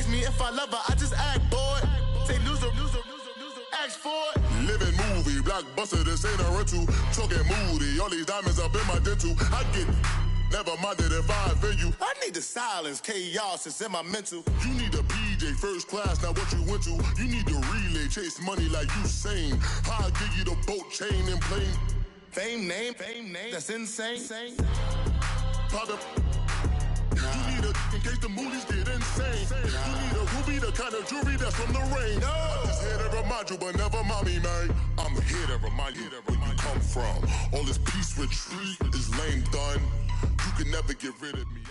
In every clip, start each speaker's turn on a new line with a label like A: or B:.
A: ask me if I love her, I just act bored. Say loser, ask for it.
B: Living movie, blockbuster, this ain't a rental. Talking moody, all these diamonds up in my dental. I get it. Never minded if I offend you.
A: I need the silence, chaos is in my mental.
B: You need a PJ first class, not what you went to. You need to relay, chase money like you sane. I'll give you the boat chain and plane.
A: Fame name, that's insane.
B: Pop You need a in case the movies get insane. You need a ruby, the kind of jewelry that's from the rain.
A: No.
B: I'm just here to remind you, but never mommy, man. I'm here to remind you where you come from. All this peace retreat is lame done. You can never get rid of me.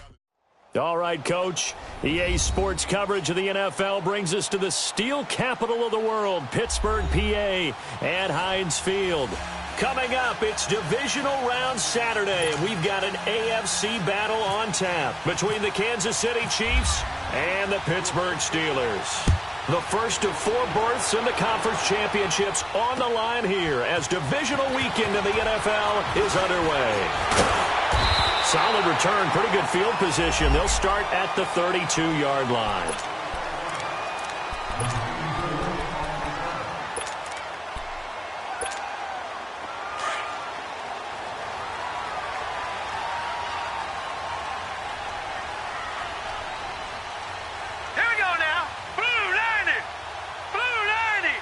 C: All right, Coach. EA Sports coverage of the NFL brings us to the steel capital of the world, Pittsburgh, PA, at Heinz Field. Coming up, it's Divisional Round Saturday, and we've got an AFC battle on tap between the Kansas City Chiefs and the Pittsburgh Steelers. The first of 4 berths in the conference championships on the line here as divisional weekend in the NFL is underway. Solid return, pretty good field position. They'll start at the 32-yard line.
D: Here we go now. Blue 90. Blue 90.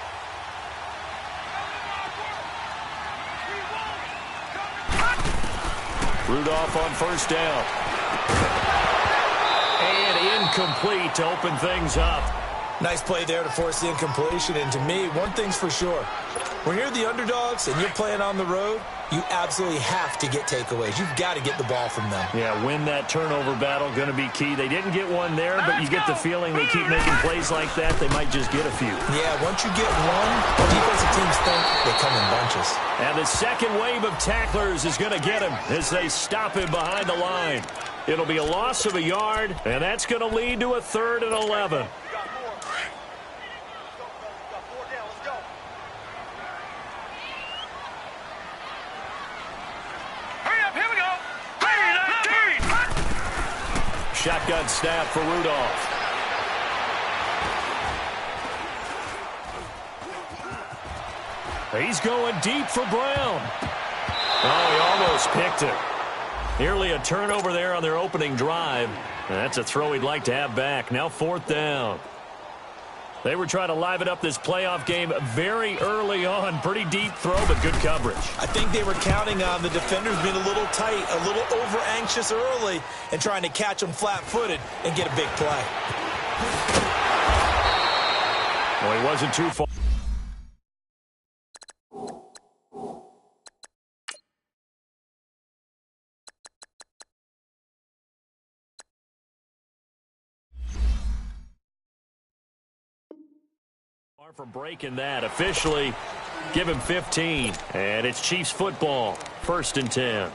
C: Rudolph on first down. And incomplete to open things up.
E: Nice play there to force the incompletion. And to me, one thing's for sure. When you're the underdogs and you're playing on the road, you absolutely have to get takeaways. You've got to get the ball from them.
C: Yeah, win that turnover battle, going to be key. They didn't get one there, but you get the feeling they keep making plays like that, they might just get a few.
E: Yeah, once you get one, defensive teams think they come in bunches.
C: And the second wave of tacklers is going to get him as they stop him behind the line. It'll be a loss of a yard, and that's going to lead to a 3rd and 11. Shotgun snap for Rudolph. He's going deep for Brown. Oh, he almost picked it. Nearly a turnover there on their opening drive. And that's a throw he'd like to have back. Now 4th down. They were trying to liven up this playoff game very early on. Pretty deep throw, but good coverage.
E: I think they were counting on the defenders being a little tight, a little over-anxious early, and trying to catch them flat-footed and get a big play.
C: Well, he wasn't too far. From breaking that, officially give him 15, and it's Chiefs football, 1st and 10.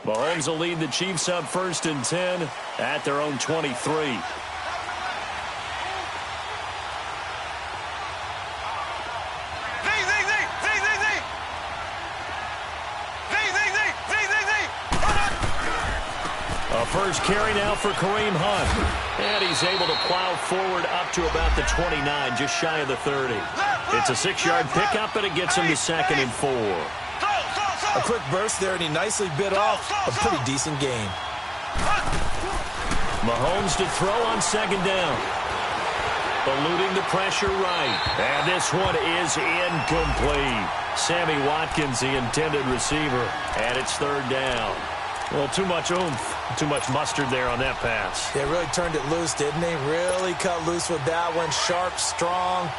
C: Mahomes will lead the Chiefs up 1st and 10 at their own 23. First carry now for Kareem Hunt. And he's able to plow forward up to about the 29, just shy of the 30. It's a 6-yard pickup, and it gets him to 2nd and 4.
E: A quick burst there, and he nicely bit off a pretty decent gain.
C: Mahomes to throw on 2nd down. Eluding the pressure right. And this one is incomplete. Sammy Watkins, the intended receiver, and it's 3rd down. Well, too much oomph, too much mustard there on that pass.
E: They really turned it loose, didn't they? Really cut loose with that one. Sharp, strong.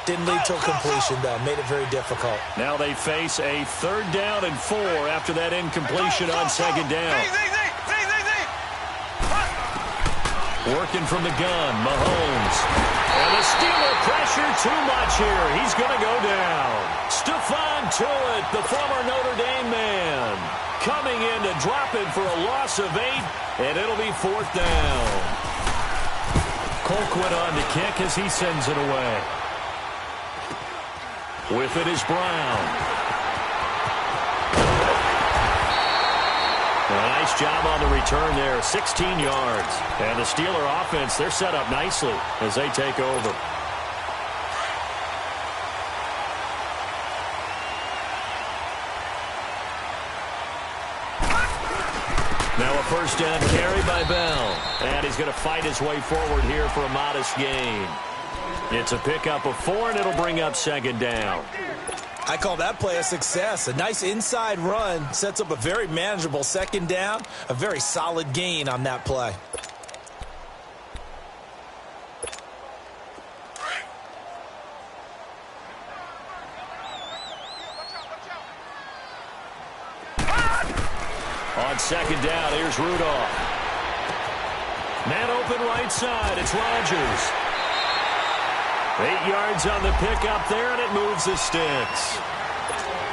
E: Didn't lead to a completion, though. Made it very difficult.
C: Now they face a 3rd down and 4 after that incompletion on 2nd down. Working from the gun, Mahomes. And the Steeler pressure too much here. He's going to go down. Stephon Tuitt, the former Notre Dame man, coming in to drop him for a loss of 8, and it'll be 4th down. Colquitt on to kick as he sends it away. With it is Brown. A nice job on the return there, 16 yards. And the Steeler offense, they're set up nicely as they take over. Now a first down carry by Bell. And he's going to fight his way forward here for a modest gain. It's a pickup of 4, and it'll bring up second down.
E: I call that play a success. A nice inside run sets up a very manageable second down. A very solid gain on that play.
C: On second down, here's Rudolph. Man open right side, it's Rodgers. 8 yards on the pickup there, and it moves the sticks.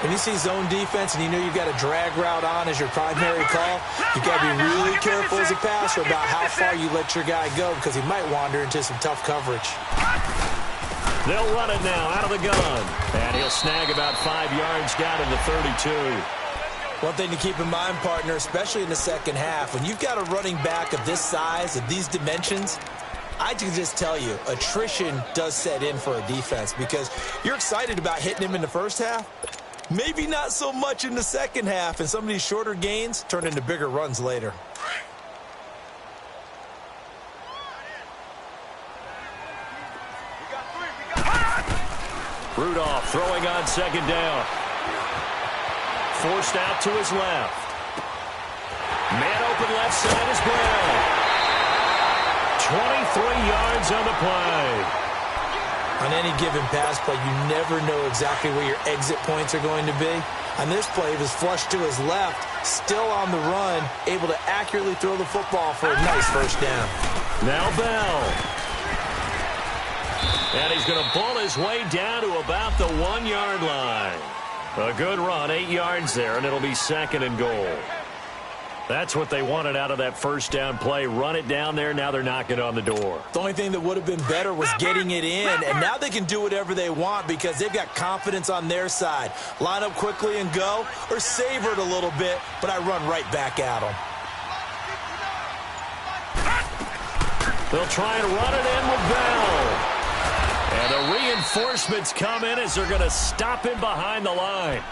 E: When you see zone defense and you know you've got a drag route on as your primary call, you've got to be really careful as a passer about how far you let your guy go because he might wander into some tough coverage.
C: They'll run it now out of the gun. And he'll snag about 5 yards down to the 32.
E: One thing to keep in mind, partner, especially in the second half, when you've got a running back of this size, of these dimensions, I can just tell you, attrition does set in for a defense because you're excited about hitting him in the first half. Maybe not so much in the second half, and some of these shorter gains turn into bigger runs later.
C: Rudolph throwing on second down. Forced out to his left. Man open left side is Brown. 23 yards on the play.
E: On any given pass play, you never know exactly where your exit points are going to be. On this play, he was flushed to his left, still on the run, able to accurately throw the football for a nice first down.
C: Now Bell. And he's going to pull his way down to about the 1 yard line. A good run, 8 yards there, and it'll be second and goal. That's what they wanted out of that first down play. Run it down there. Now they're knocking on the door.
E: The only thing that would have been better was getting it in, and now they can do whatever they want because they've got confidence on their side. Line up quickly and go, or savor it a little bit, but I run right back at them.
C: They'll try and run it in with Bell. And the reinforcements come in as they're going to stop him behind the line.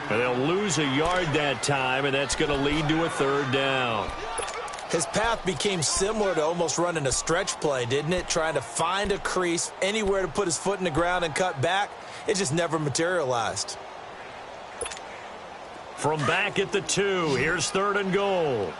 C: And they'll lose a yard that time, and that's going to lead to a third down.
E: His path became similar to almost running a stretch play, didn't it? Trying to find a crease, anywhere to put his foot in the ground and cut back. It just never materialized.
C: From back at the 2, here's third and goal.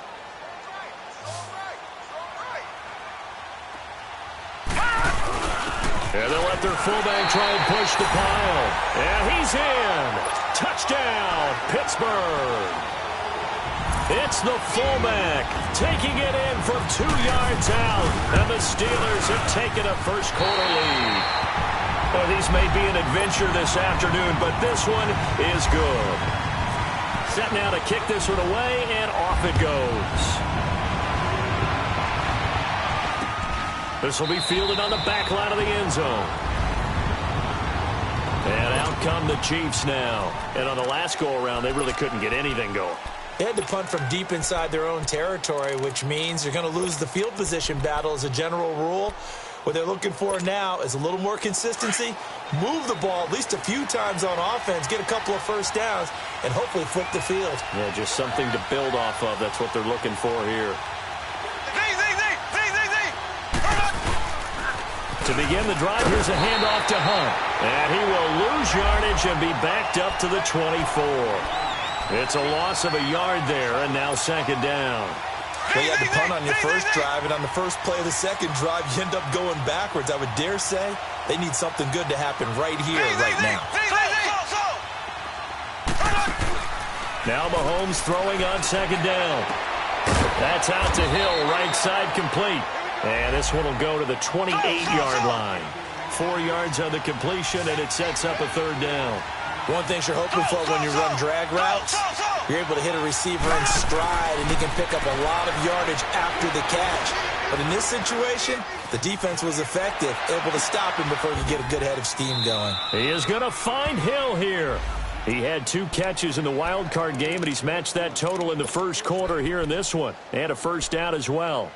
C: And they'll let their fullback try and push the pile. And he's in. Touchdown, Pittsburgh. It's the fullback taking it in from 2 yards out. And the Steelers have taken a first quarter lead. Well, these may be an adventure this afternoon, but this one is good. Set now to kick this one away, and off it goes. This will be fielded on the back line of the end zone. And out come the Chiefs now. And on the last go-around, they really couldn't get anything going.
E: They had to punt from deep inside their own territory, which means you're going to lose the field position battle as a general rule. What they're looking for now is a little more consistency, move the ball at least a few times on offense, get a couple of first downs, and hopefully flip the field.
C: Yeah, just something to build off of. That's what they're looking for here. To begin the drive, here's a handoff to Hunt. And he will lose yardage and be backed up to the 24. It's a loss of a yard there, and now second down.
E: Well, you had to punt on your first drive, and on the first play of the second drive, you end up going backwards. I would dare say they need something good to happen right here, right now.
C: Now Mahomes throwing on second down. That's out to Hill, right side complete. And this one will go to the 28-yard line. 4 yards on the completion, and it sets up a third down.
E: One thing you're hoping for when you run drag routes, you're able to hit a receiver in stride, and he can pick up a lot of yardage after the catch. But in this situation, the defense was effective, able to stop him before he could get a good head of steam going.
C: He is going to find Hill here. He had 2 catches in the wild card game, and he's matched that total in the first quarter here in this one. And a first down as well.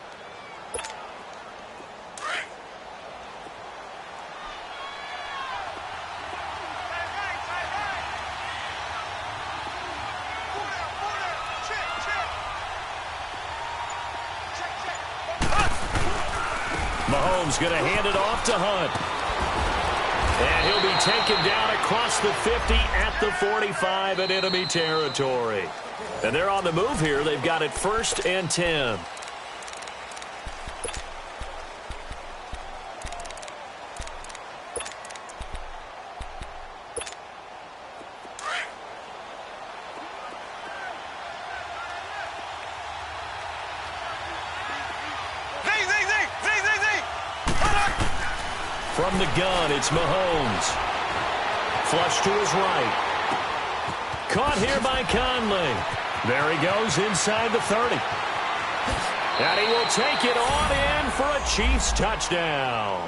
C: Mahomes going to hand it off to Hunt. And he'll be taken down across the 50 at the 45 in enemy territory. And they're on the move here. They've got it 1st and 10. From the gun, it's Mahomes. Flush to his right. Caught here by Conley. There he goes inside the 30. And he will take it on in for a Chiefs touchdown.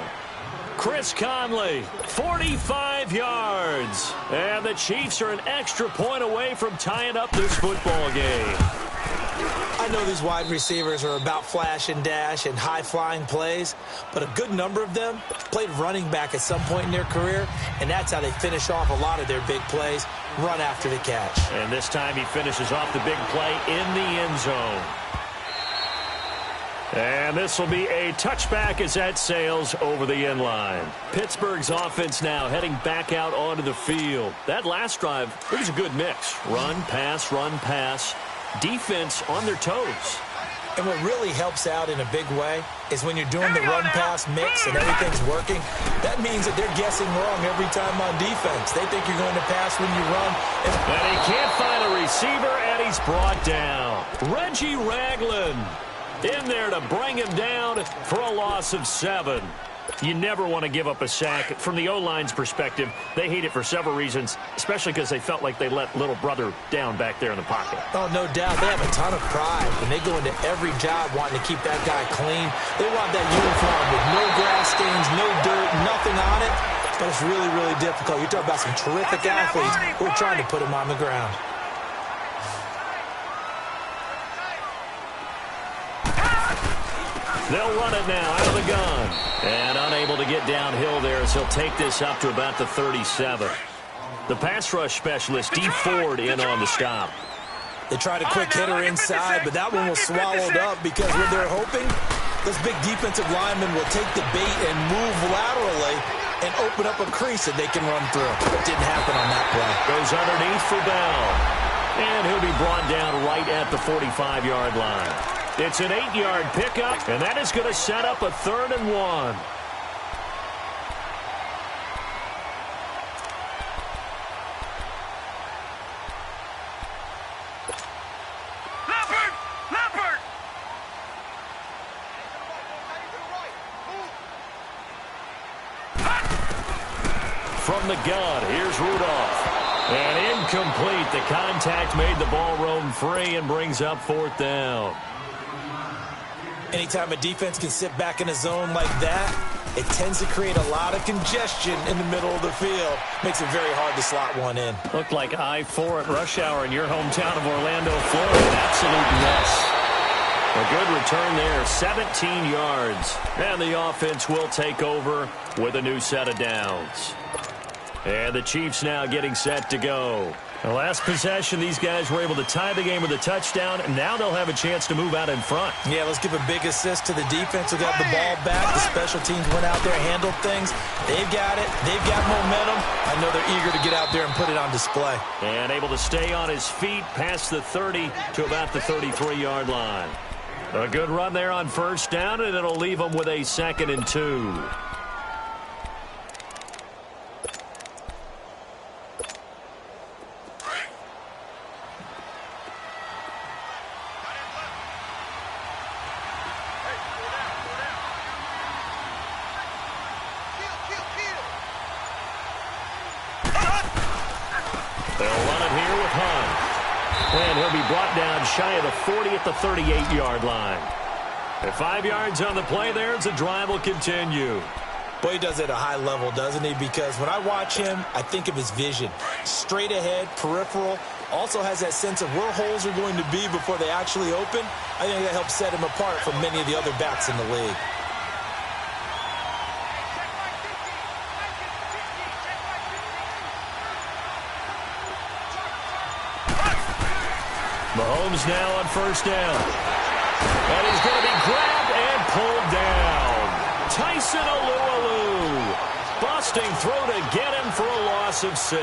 C: Chris Conley, 45 yards. And the Chiefs are an extra point away from tying up this football game.
E: I know these wide receivers are about flash and dash and high-flying plays, but a good number of them played running back at some point in their career, and that's how they finish off a lot of their big plays, run after the catch.
C: And this time he finishes off the big play in the end zone. And this will be a touchback as that sails over the end line. Pittsburgh's offense now heading back out onto the field. That last drive, it was a good mix. Run, pass. Defense on their toes.
E: And what really helps out in a big way is when you're doing the run-pass mix and everything's working, that means that they're guessing wrong every time on defense. They think you're going to pass when you run.
C: And he can't find a receiver, and he's brought down. Reggie Ragland in there to bring him down for a loss of 7. You never want to give up a sack. From the O-line's perspective, they hate it for several reasons, especially because they felt like they let little brother down back there in the pocket.
E: Oh, no doubt. They have a ton of pride when they go into every job wanting to keep that guy clean. They want that uniform with no grass stains, no dirt, nothing on it. But it's really, really difficult. You're talking about some terrific athletes who are trying to put him on the ground.
C: They'll run it now out of the gun. And unable to get downhill there as he'll take this up to about the 37. The pass rush specialist, D. Ford, in on the stop.
E: They tried a quick hitter inside, but that one was swallowed up because what they're hoping, this big defensive lineman will take the bait and move laterally and open up a crease that they can run through. It didn't happen on that play.
C: Goes underneath for Bell. And he'll be brought down right at the 45-yard line. It's an 8-yard pickup, and that is going to set up a 3rd and 1.
D: Leopard!
C: From the gun, here's Rudolph. And incomplete. The contact made the ball roam free and brings up 4th down.
E: Anytime a defense can sit back in a zone like that, it tends to create a lot of congestion in the middle of the field. Makes it very hard to slot one in.
C: Looked like I-4 at rush hour in your hometown of Orlando, Florida. An absolute mess. A good return there, 17 yards. And the offense will take over with a new set of downs. And the Chiefs now getting set to go. The last possession, these guys were able to tie the game with a touchdown, and now they'll have a chance to move out in front.
E: Yeah, let's give a big assist to the defense who got the ball back. The special teams went out there, handled things. They've got it. They've got momentum. I know they're eager to get out there and put it on display.
C: And able to stay on his feet past the 30 to about the 33-yard line. A good run there on 1st down, and it'll leave them with a 2nd and 2. And he'll be brought down shy of the 40 at the 38-yard line. At 5 yards on the play there, the drive will continue.
E: Boy, he does it at a high level, doesn't he? Because when I watch him, I think of his vision. Straight ahead, peripheral. Also has that sense of where holes are going to be before they actually open. I think that helps set him apart from many of the other backs in the league.
C: Mahomes now on first down. And he's going to be grabbed and pulled down. Tyson Alualu busting through to get him for a loss of 6.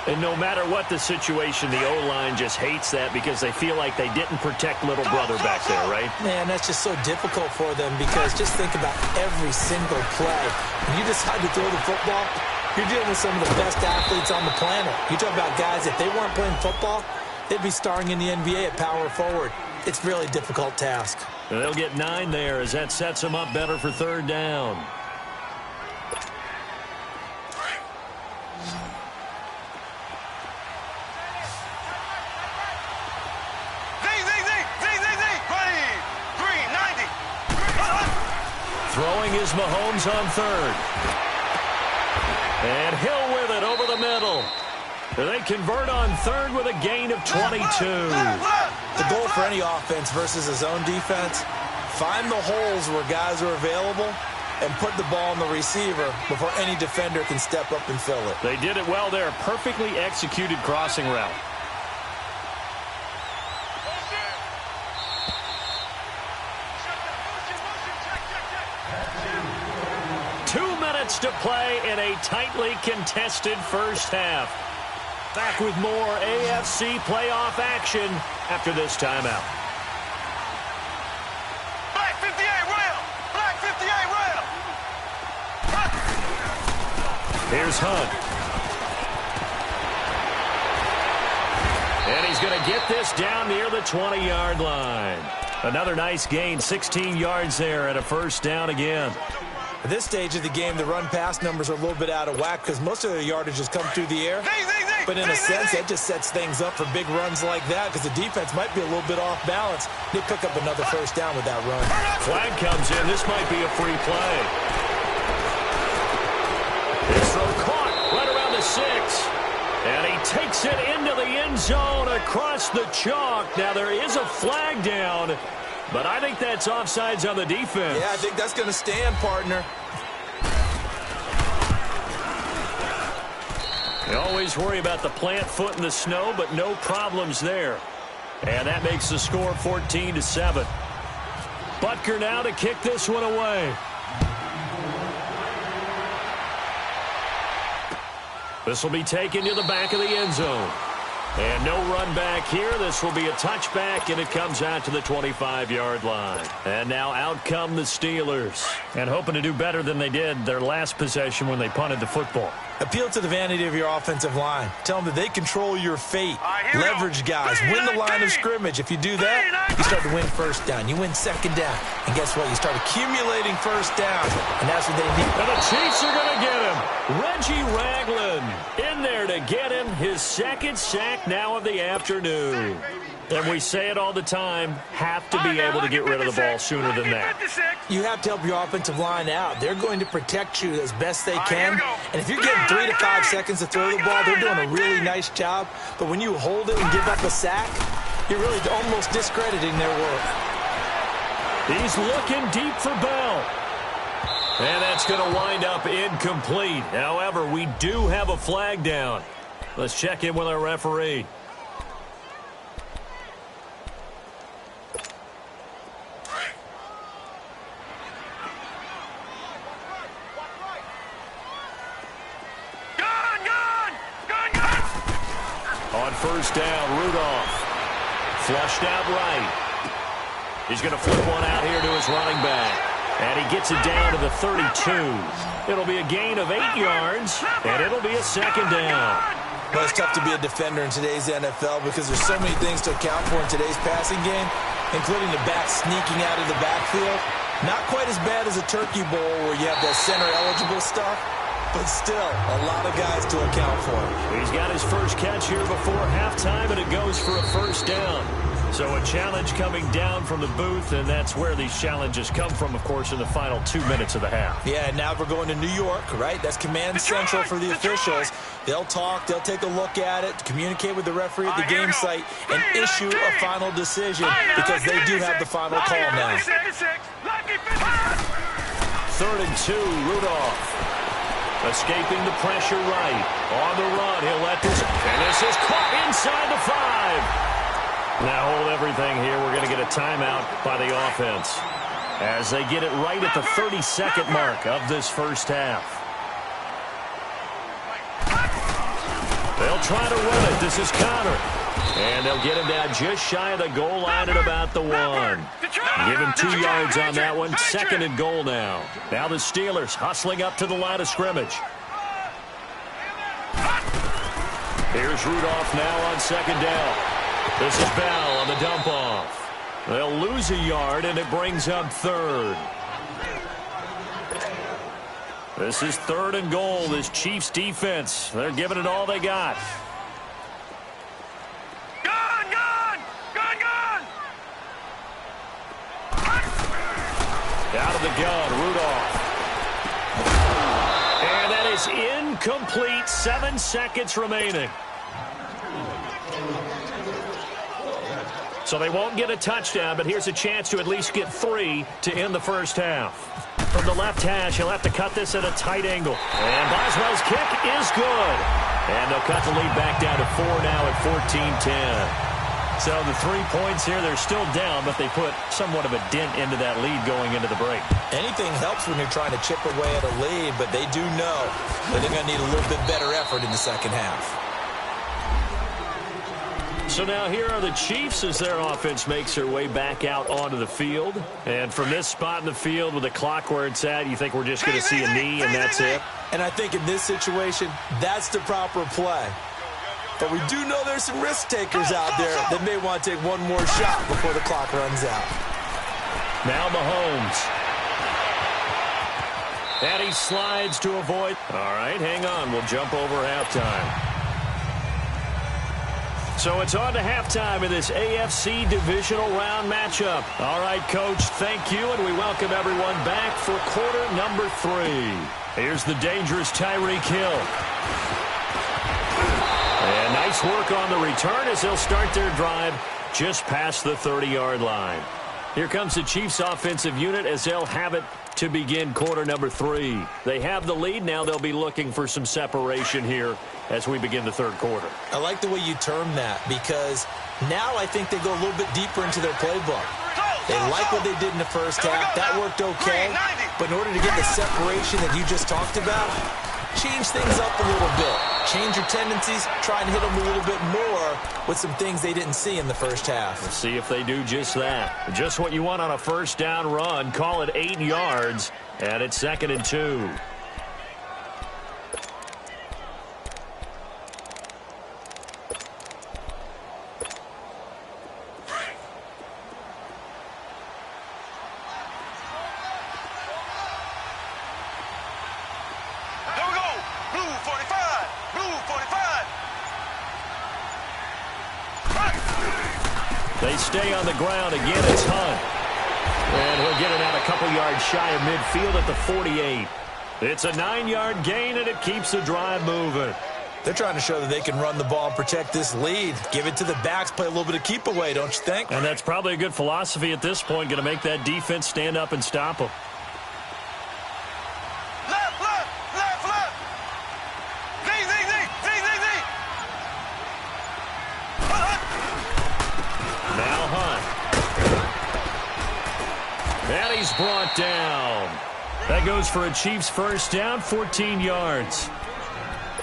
C: And no matter what the situation, the O-line just hates that because they feel like they didn't protect little brother back there, right?
E: Man, that's just so difficult for them because just think about every single play. When you decide to throw the football, you're dealing with some of the best athletes on the planet. You talk about guys, if they weren't playing football, they'd be starring in the NBA at power forward. It's a really difficult task.
C: And they'll get 9 there as that sets them up better for third down. Throwing is Mahomes on third. And Hill with it over the middle. They convert on third with a gain of 22.
E: The goal for any offense versus a zone defense, find the holes where guys are available and put the ball on the receiver before any defender can step up and fill it.
C: They did it well there. Perfectly executed crossing route. To play in a tightly contested first half. Back with more AFC playoff action after this timeout.
D: Black 58 rail! Black 58 rail!
C: Here's Hunt. And he's going to get this down near the 20-yard line. Another nice gain, 16 yards there and a first down again.
E: At this stage of the game, the run-pass numbers are a little bit out of whack because most of the yardage has come through the air. But in a sense, that just sets things up for big runs like that because the defense might be a little bit off balance. They pick up another first down with that run.
C: Flag comes in. This might be a free play. His throw caught right around the 6. And he takes it into the end zone across the chalk. Now, there is a flag down. But I think that's offsides on the defense.
E: Yeah, I think that's going to stand, partner.
C: You always worry about the plant foot in the snow, but no problems there. And that makes the score 14-7. Butker now to kick this one away. This will be taken to the back of the end zone. And no run back here. This will be a touchback, and it comes out to the 25-yard line. And now out come the Steelers. And hoping to do better than they did their last possession when they punted the football.
E: Appeal to the vanity of your offensive line. Tell them that they control your fate. Leverage guys. Win the line of scrimmage. If you do that, you start to win first down. You win second down. And guess what? You start accumulating first downs. And that's what they need.
C: And the Chiefs are going to get him. Reggie Ragland in there to get him his second sack now of the afternoon. And we say it all the time, have to be able to get rid of the ball sooner than that.
E: You have to help your offensive line out. They're going to protect you as best they can. And if you're getting 3 to 5 seconds to throw the ball, they're doing a really nice job. But when you hold it and give up a sack, you're really almost discrediting their work.
C: He's looking deep for Bell. And that's going to wind up incomplete. However, we do have a flag down. Let's check in with our referee. On first down, Rudolph. Flushed out right. He's going to flip one out here to his running back. And he gets it down to the 32. It'll be a gain of 8 yards, and it'll be a second down.
E: Well, it's tough to be a defender in today's NFL because there's so many things to account for in today's passing game, including the back sneaking out of the backfield. Not quite as bad as a turkey bowl where you have that center-eligible stuff, but still a lot of guys to account for.
C: He's got his first catch here before halftime, and it goes for a first down. So a challenge coming down from the booth, and that's where these challenges come from, of course, in the final 2 minutes of the half.
E: Yeah, now we're going to New York, right? That's command central for the officials. They'll talk, they'll take a look at it, communicate with the referee at the game site, and issue a final decision because they do have the final call now.
C: 3rd and 2, Rudolph. Escaping the pressure right. On the run, he'll let this, and this is caught inside the 5. Now hold everything here. We're going to get a timeout by the offense as they get it right at the 32nd mark of this first half. They'll try to run it. This is Connor. And they'll get him down just shy of the goal line at about the 1. Give him 2 yards on that one. 2nd and goal now. Now the Steelers hustling up to the line of scrimmage. Here's Rudolph now on 2nd down. This is Bell on the dump-off. They'll lose a yard, and it brings up 3rd. This is 3rd and goal. This Chiefs defense, they're giving it all they got.
D: Gun!
C: Out of the gun, Rudolph. And that is incomplete. 7 seconds remaining. So they won't get a touchdown, but here's a chance to at least get 3 to end the first half. From the left hash, he'll have to cut this at a tight angle. And Boswell's kick is good. And they'll cut the lead back down to 4 now at 14-10. So the 3 points here, they're still down, but they put somewhat of a dent into that lead going into the break.
E: Anything helps when you're trying to chip away at a lead, but they do know that they're going to need a little bit better effort in the second half.
C: So now here are the Chiefs as their offense makes their way back out onto the field. And from this spot in the field with the clock where it's at, you think we're just going to see a knee and that's it?
E: And I think in this situation, that's the proper play. But we do know there's some risk takers out there that may want to take one more shot before the clock runs out.
C: Now Mahomes. And he slides to avoid. All right, hang on. We'll jump over halftime. So it's on to halftime in this AFC divisional round matchup. All right, Coach, thank you, and we welcome everyone back for quarter number 3. Here's the dangerous Tyreek Hill. And nice work on the return as they'll start their drive just past the 30-yard line. Here comes the Chiefs offensive unit as they'll have it to begin quarter number 3. They have the lead. Now they'll be looking for some separation here as we begin the third quarter.
E: I like the way you term that because now I think they go a little bit deeper into their playbook. They like what they did in the first half. That worked okay. But in order to get the separation that you just talked about, change things up a little bit. Change your tendencies, try and hit them a little bit more with some things they didn't see in the first half.
C: Let's see if they do just that. Just what you want on a first down run. Call it 8 yards, and it's 2nd and 2. They stay on the ground. Again, it's Hunt. And he'll get it out a couple yards shy of midfield at the 48. It's a 9-yard gain, and it keeps the drive moving.
E: They're trying to show that they can run the ball and protect this lead. Give it to the backs, play a little bit of keep away, don't you think?
C: And that's probably a good philosophy at this point, going to make that defense stand up and stop them. Brought down. That goes for a Chiefs first down, 14 yards.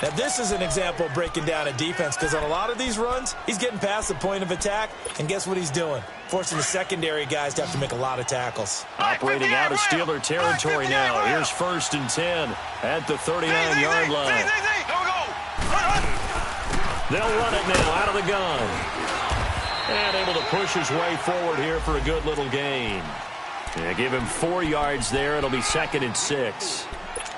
E: Now, this is an example of breaking down a defense because on a lot of these runs, he's getting past the point of attack, and guess what he's doing? Forcing the secondary guys to have to make a lot of tackles.
C: Operating out of Steeler territory now. Here's 1st and 10 at the 39-yard line. They'll run it now out of the gun. And able to push his way forward here for a good little gain. Yeah, give him 4 yards there. It'll be 2nd and 6.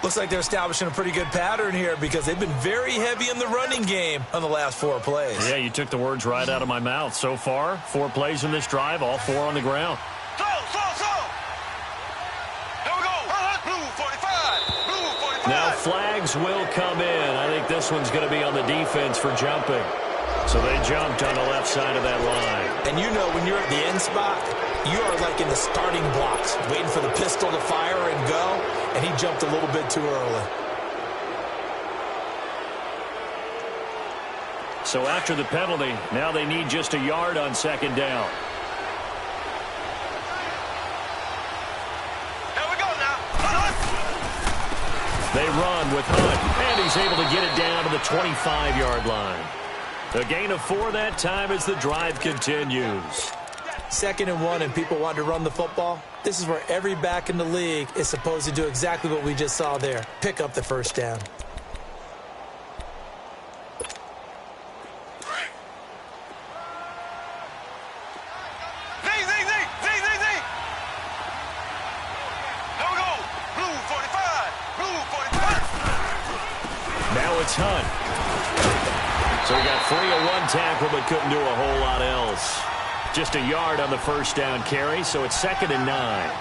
E: Looks like they're establishing a pretty good pattern here because they've been very heavy in the running game on the last 4 plays.
C: Yeah, you took the words right out of my mouth. So far, 4 plays in this drive, all 4 on the ground.
D: Slow. Here we go. Blue 45. Blue 45.
C: Now flags will come in. I think this one's going to be on the defense for jumping. So they jumped on the left side of that line.
E: And you know when you're at the end spot, you are like in the starting blocks, waiting for the pistol to fire and go, and he jumped a little bit too early.
C: So after the penalty, now they need just a yard on second down.
D: Here we go now.
C: They run with Hunt, and he's able to get it down to the 25-yard line. A gain of 4 that time as the drive continues.
E: 2nd and 1 and people want to run the football. This is where every back in the league is supposed to do exactly what we just saw there. Pick up the first down.
D: Z. Here we go. Blue 45. Blue 45.
C: Now it's Hunt. So he got 3 of 1 tackle, but couldn't do a whole lot else. Just a yard on the first down carry, so it's 2nd and 9.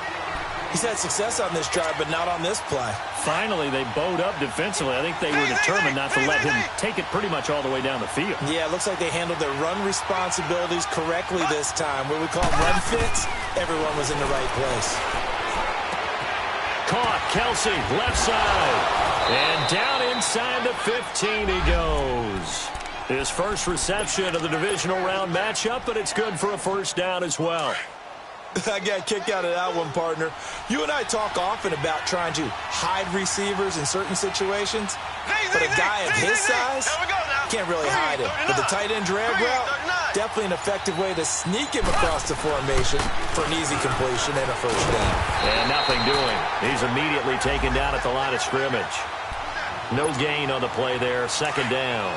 E: He's had success on this drive, but not on this play.
C: Finally, they bowed up defensively. I think they were determined not to let him take it pretty much all the way down the field.
E: Yeah, it looks like they handled their run responsibilities correctly this time. What we call run fits, everyone was in the right place.
C: Caught, Kelsey, left side. And down inside the 15 he goes. His first reception of the divisional round matchup, but it's good for a first down as well.
E: I got kicked out of that one, partner. You and I talk often about trying to hide receivers in certain situations, but a guy of his size can't really hide him. But the tight end drag route, definitely an effective way to sneak him across the formation for an easy completion and a first down.
C: And nothing doing. He's immediately taken down at the line of scrimmage. No gain on the play there, 2nd down.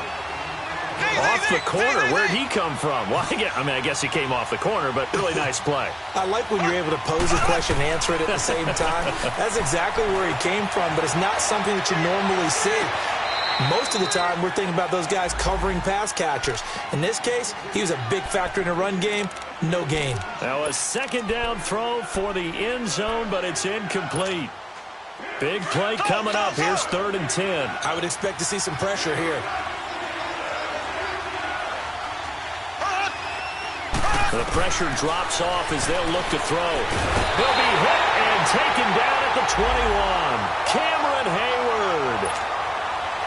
C: Off the corner, where'd he come from? Well, I guess he came off the corner, but really nice play.
E: I like when you're able to pose a question and answer it at the same time. That's exactly where he came from, but it's not something that you normally see. Most of the time, we're thinking about those guys covering pass catchers. In this case, he was a big factor in the run game. No gain.
C: Now a 2nd down throw for the end zone, but it's incomplete. Big play coming up. Here's 3rd and 10.
E: I would expect to see some pressure here.
C: The pressure drops off as they'll look to throw. They'll be hit and taken down at the 21. Cameron Hayward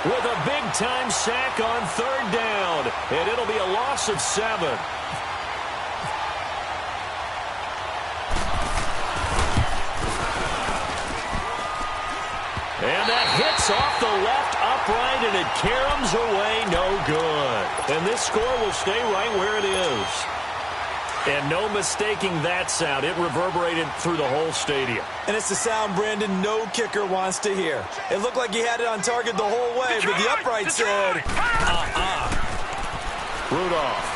C: with a big-time sack on 3rd down, and it'll be a loss of 7. And that hits off the left upright, and it caroms away no good. And this score will stay right where it is. And no mistaking that sound. It reverberated through the whole stadium.
E: And it's the sound, Brandon, no kicker wants to hear. It looked like he had it on target the whole way, but the upright said,
C: Rudolph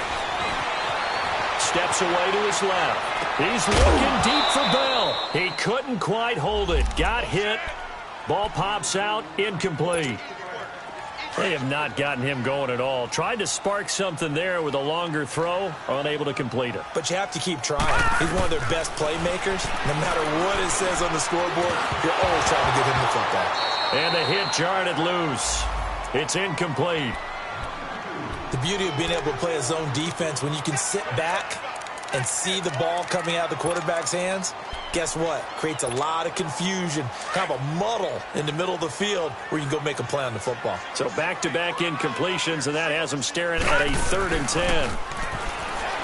C: steps away to his left. He's looking deep for Bell. He couldn't quite hold it. Got hit. Ball pops out. Incomplete. They have not gotten him going at all. Tried to spark something there with a longer throw, unable to complete it.
E: But you have to keep trying. He's one of their best playmakers. No matter what it says on the scoreboard, you're always trying to get him the football.
C: And the hit jarred it loose. It's incomplete.
E: The beauty of being able to play a zone defense when you can sit back and see the ball coming out of the quarterback's hands, guess what? Creates a lot of confusion, kind of a muddle in the middle of the field where you can go make a play on the football.
C: So back-to-back incompletions, and that has him staring at a 3rd and 10.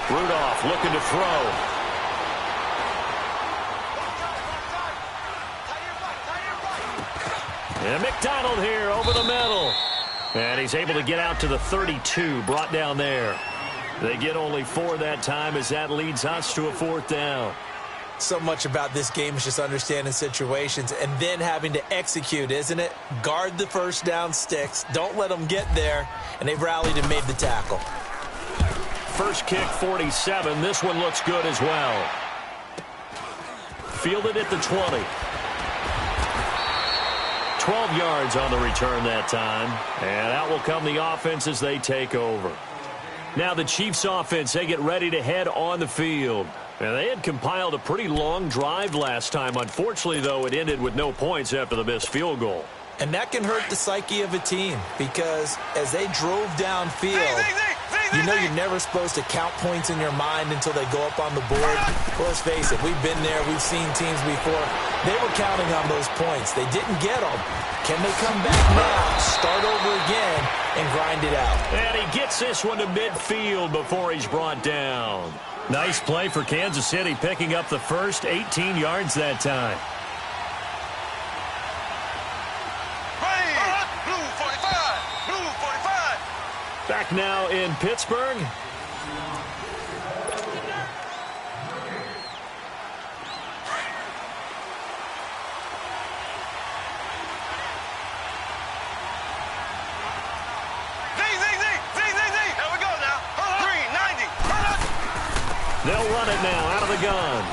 C: Rudolph looking to throw. And McDonald here over the middle. And he's able to get out to the 32, brought down there. They get only 4 that time as that leads us to a 4th down.
E: So much about this game is just understanding situations and then having to execute, isn't it? Guard the first down sticks. Don't let them get there. And they've rallied and made the tackle.
C: First kick, 47. This one looks good as well. Fielded at the 20. 12 yards on the return that time. And out will come the offense as they take over. Now the Chiefs offense, they get ready to head on the field. And they had compiled a pretty long drive last time. Unfortunately, though, it ended with no points after the missed field goal.
E: And that can hurt the psyche of a team because as they drove downfield, you know you're never supposed to count points in your mind until they go up on the board. Well, let's face it, we've been there. We've seen teams before. They were counting on those points. They didn't get them. Can they come back now, start over again, and grind it out?
C: And he gets this one to midfield before he's brought down. Nice play for Kansas City, picking up the first 18 yards that time. Back now in Pittsburgh. They'll run it now out of the gun.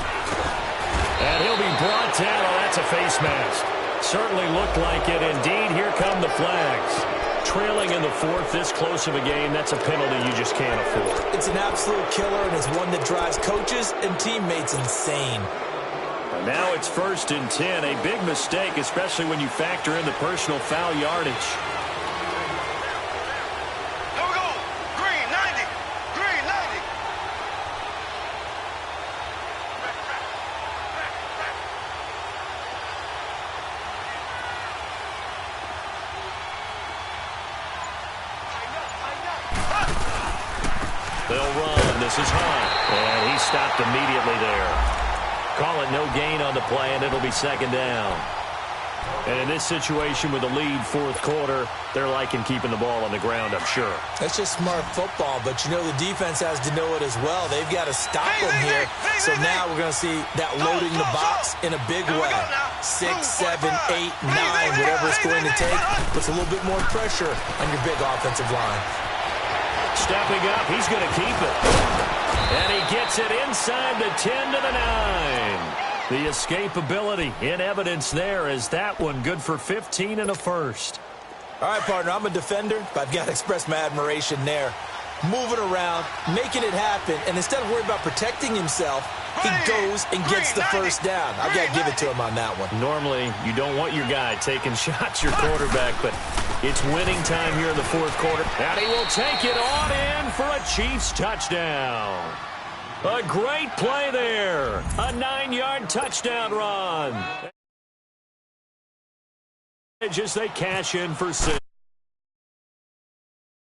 C: And he'll be brought down. Oh, that's a face mask. Certainly looked like it. Indeed, here come the flags. Trailing in the fourth, this close of a game, that's a penalty you just can't afford.
E: It's an absolute killer, and it's one that drives coaches and teammates insane.
C: And now it's 1st and 10. A big mistake, especially when you factor in the personal foul yardage. They'll run. This is Hunt. And he stopped immediately there. Call it no gain on the play, and it'll be 2nd down. And in this situation with the lead 4th quarter, they're liking keeping the ball on the ground, I'm sure.
E: That's just smart football, but you know the defense has to know it as well. They've got to stop them here. So now we're going to see that loading the box in a big way. 6, 7, 8, 9, whatever it's going to take, puts a little bit more pressure on your big offensive line.
C: Stepping up, he's going to keep it. And he gets it inside the 10 to the 9. The escapability in evidence there is that one good for 15 and a first.
E: All right, partner, I'm a defender, but I've got to express my admiration there. Moving around, making it happen, and instead of worrying about protecting himself, he goes and gets the first down. I've got to give it to him on that one.
C: Normally, you don't want your guy taking shots, your quarterback, but it's winning time here in the 4th quarter. And he will take it on in for a Chiefs touchdown. A great play there. A 9-yard touchdown run. Just they cash in for 6.